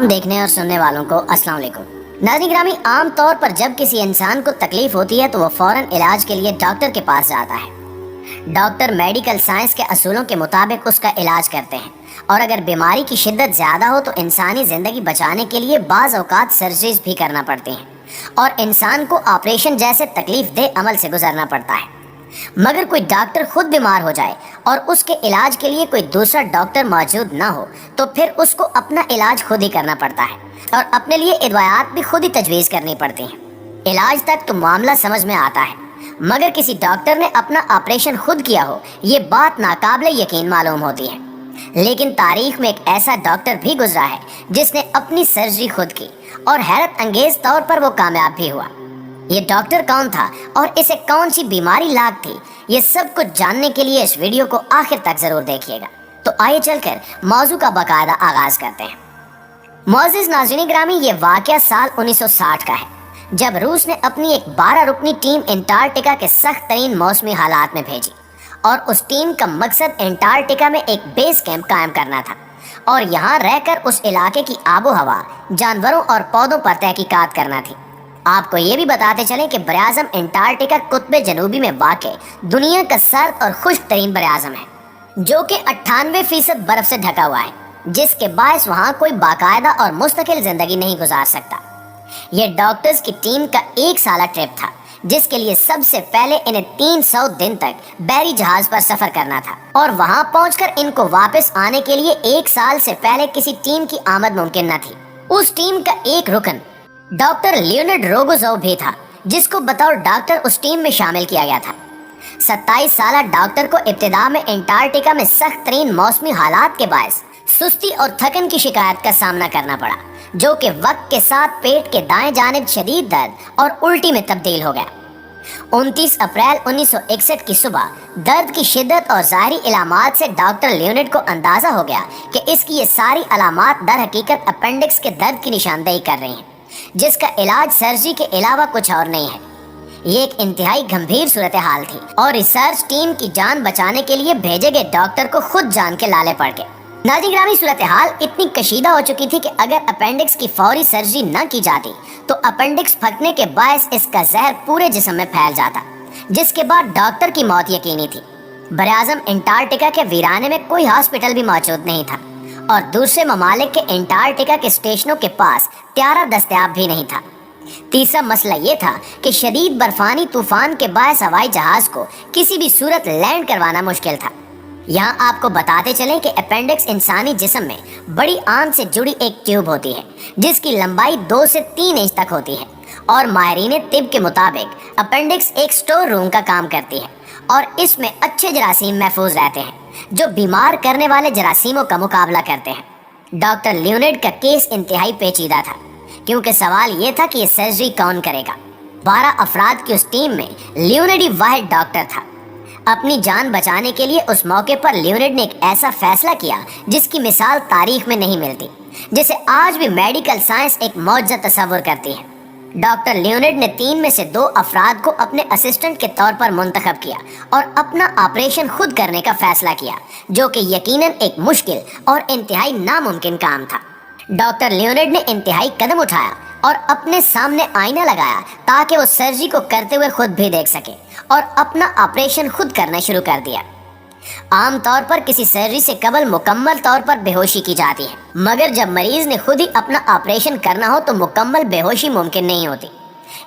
دیکھنے اور سننے والوں کو السلام علیکم۔ ناظرین گرامی، عام طور پر جب کسی انسان کو تکلیف ہوتی ہے تو وہ فوراً علاج کے لیے ڈاکٹر کے پاس جاتا ہے۔ ڈاکٹر میڈیکل سائنس کے اصولوں کے مطابق اس کا علاج کرتے ہیں، اور اگر بیماری کی شدت زیادہ ہو تو انسانی زندگی بچانے کے لیے بعض اوقات سرجریز بھی کرنا پڑتی ہیں اور انسان کو آپریشن جیسے تکلیف دہ عمل سے گزرنا پڑتا ہے۔ مگر کوئی ڈاکٹر خود بیمار ہو جائے اور اس کے علاج کے لیے کوئی دوسرا ڈاکٹر موجود نہ ہو تو پھر اس کو اپنا علاج خود ہی کرنا پڑتا ہے اور اپنے لیے ادویات بھی خود ہی تجویز کرنی پڑتی ہیں۔ علاج تک تو معاملہ سمجھ میں آتا ہے، مگر کسی ڈاکٹر نے اپنا آپریشن خود کیا ہو یہ بات ناقابل یقین معلوم ہوتی ہے۔ لیکن تاریخ میں ایک ایسا ڈاکٹر بھی گزرا ہے جس نے اپنی سرجری خود کی اور حیرت انگیز طور پر وہ کامیاب بھی ہوا۔ یہ ڈاکٹر کون تھا اور اسے کون سی بیماری لاگ تھی، یہ سب کچھ جاننے کے لیے اس ویڈیو کو آخر تک ضرور دیکھیے گا۔ تو آئیے چل کر موضوع کا باقاعدہ آغاز کرتے ہیں۔ معزز ناظرین گرامی، یہ واقعہ سال 1960 کا ہے، جب روس نے اپنی ایک 12 رکنی ٹیم انٹارکٹیکا کے سخت ترین موسمی حالات میں بھیجی، اور اس ٹیم کا مقصد انٹارکٹیکا میں ایک بیس کیمپ قائم کرنا تھا اور یہاں رہ کر اس علاقے کی آب و ہوا، جانوروں اور پودوں پر تحقیقات کرنا تھی۔ آپ کو یہ بھی بتاتے چلیں کہ براعظم انٹارکٹیکا قطب جنوبی میں واقع دنیا کا سرد اور خشک ترین براعظم ہے، جو کہ 98% برف سے ڈھکا ہوا ہے، جس کے باعث وہاں کوئی باقاعدہ اور مستقل زندگی نہیں گزار سکتا۔ یہ ڈاکٹرز کی ٹیم کا ایک سالہ ٹرپ تھا، جس کے لیے سب سے پہلے انہیں 300 دن تک بحری جہاز پر سفر کرنا تھا، اور وہاں پہنچ کر ان کو واپس آنے کے لیے 1 سال سے پہلے کسی ٹیم کی آمد ممکن نہ تھی۔ اس ٹیم کا ایک رکن ڈاکٹر لیونارڈ روگوزوف بھی تھا، جس کو بطور ڈاکٹر اس ٹیم میں شامل کیا گیا تھا۔ 27 سالہ ڈاکٹر کو ابتدا میں انٹارکٹیکا میں سخت ترین موسمی حالات کے باعث سستی اور تھکن کی شکایت کا سامنا کرنا پڑا، جو کہ وقت کے ساتھ پیٹ کے دائیں جانب شدید درد اور الٹی میں تبدیل ہو گیا۔ 29 اپریل 1961 کی صبح درد کی شدت اور ظاہری علامات سے ڈاکٹر لیونارڈ کو اندازہ ہو گیا کہ اس کی یہ ساری علامات در حقیقت اپینڈکس کے درد کی نشاندہی کر رہی ہیں، جس کا علاج سرجری کے علاوہ کچھ اور نہیں ہے۔ یہ ایک انتہائی گمبھیر صورتحال تھی اور ریسرچ ٹیم کی جان بچانے کے لیے بھیجے گئے ڈاکٹر کو خود جان کے لالے پڑ گئے۔ ناظرین گرامی، صورتحال اتنی کشیدہ ہو چکی تھی کہ اگر اپینڈکس کی فوری سرجری نہ کی جاتی تو اپینڈکس پھٹنے کے باعث اس کا زہر پورے جسم میں پھیل جاتا، جس کے بعد ڈاکٹر کی موت یقینی تھی۔ براعظم انٹارکٹیکا کے ویرانے میں کوئی ہاسپٹل بھی موجود نہیں تھا، اور دوسرے ممالک کے انٹارکٹیکا کے اسٹیشنوں کے پاس طیارہ دستیاب بھی نہیں تھا۔ تیسرا مسئلہ یہ تھا کہ شدید برفانی طوفان کے باعث ہوائی جہاز کو کسی بھی صورت لینڈ کروانا مشکل تھا۔ یہاں آپ کو بتاتے چلیں کہ اپینڈکس انسانی جسم میں بڑی آنت سے جڑی ایک ٹیوب ہوتی ہے، جس کی لمبائی 2 سے 3 انچ تک ہوتی ہے، اور ماہرین طب کے مطابق اپینڈکس ایک سٹور روم کا کام کرتی ہے، اور اس میں اچھے جراثیم محفوظ رہتے ہیں جو بیمار کرنے والے جراثیموں کا مقابلہ کرتے ہیں۔ ڈاکٹر لیونارڈ کا کیس انتہائی پیچیدہ تھا، کیونکہ سوال یہ تھا کہ یہ سرجری کون کرے گا۔ 12 افراد کی اس ٹیم میں لیونارڈ ہی واحد ڈاکٹر تھا۔ اپنی جان بچانے کے لیے اس موقع پر لیونارڈ نے ایک ایسا فیصلہ کیا جس کی مثال تاریخ میں نہیں ملتی، جسے آج بھی میڈیکل سائنس ایک معجزہ تصور کرتی ہے۔ ڈاکٹر لیونارڈ نے 3 میں سے 2 افراد کو اپنے اسسٹنٹ کے طور پر منتخب کیا اور اپنا آپریشن خود کرنے کا فیصلہ کیا، جو کہ یقیناً ایک مشکل اور انتہائی ناممکن کام تھا۔ ڈاکٹر لیونارڈ نے انتہائی قدم اٹھایا اور اپنے سامنے آئینہ لگایا تاکہ وہ سرجری کو کرتے ہوئے خود بھی دیکھ سکے، اور اپنا آپریشن خود کرنا شروع کر دیا۔ عام طور پر کسی سرجری سے قبل مکمل طور پر بے ہوشی کی جاتی ہے، مگر جب مریض نے خود ہی اپنا آپریشن کرنا ہو تو مکمل بے ہوشی ممکن نہیں ہوتی۔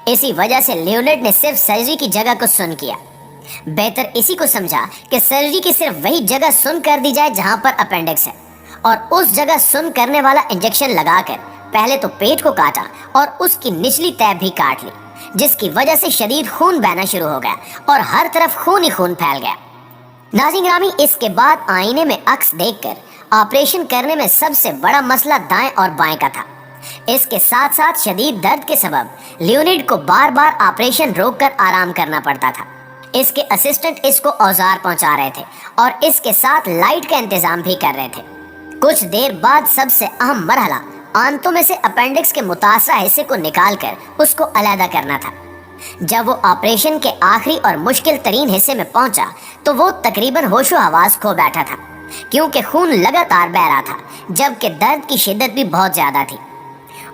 اسی وجہ سے لیونارڈ نے صرف سرجری کی جگہ کو سن کیا۔ بہتر اسی کو سمجھا کہ سرجری کی صرف وہی جگہ سن کر دی جائے جہاں پر اپینڈکس ہے، اور اس جگہ سن کرنے والا انجیکشن لگا کر پہلے تو پیٹ کو کاٹا اور اس کی نچلی تہہ بھی کاٹ لی، جس کی وجہ سے شدید خون بہنا شروع ہو گیا اور ہر طرف خون ہی خون پھیل گیا۔ ناظرین گرامی، اس کے بعد آئینے میں عکس دیکھ کر آپریشن کرنے میں سب سے بڑا مسئلہ دائیں اور بائیں کا تھا۔ اس کے ساتھ ساتھ شدید درد کے سبب لیونارڈ کو بار بار آپریشن روک کر آرام کرنا پڑتا تھا۔ اس کے اسسٹنٹ اس کو اوزار پہنچا رہے تھے اور اس کے ساتھ لائٹ کا انتظام بھی کر رہے تھے۔ کچھ دیر بعد سب سے اہم مرحلہ آنتوں میں سے اپینڈکس کے متاثرہ حصے کو نکال کر اس کو علیحدہ کرنا تھا۔ جب وہ آپریشن کے آخری اور مشکل ترین حصے میں پہنچا تو وہ تقریباً ہوش و حواس کھو بیٹھا تھا، کیونکہ خون لگاتار بہہ رہا تھا، جبکہ درد کی شدت بھی بہت زیادہ تھی۔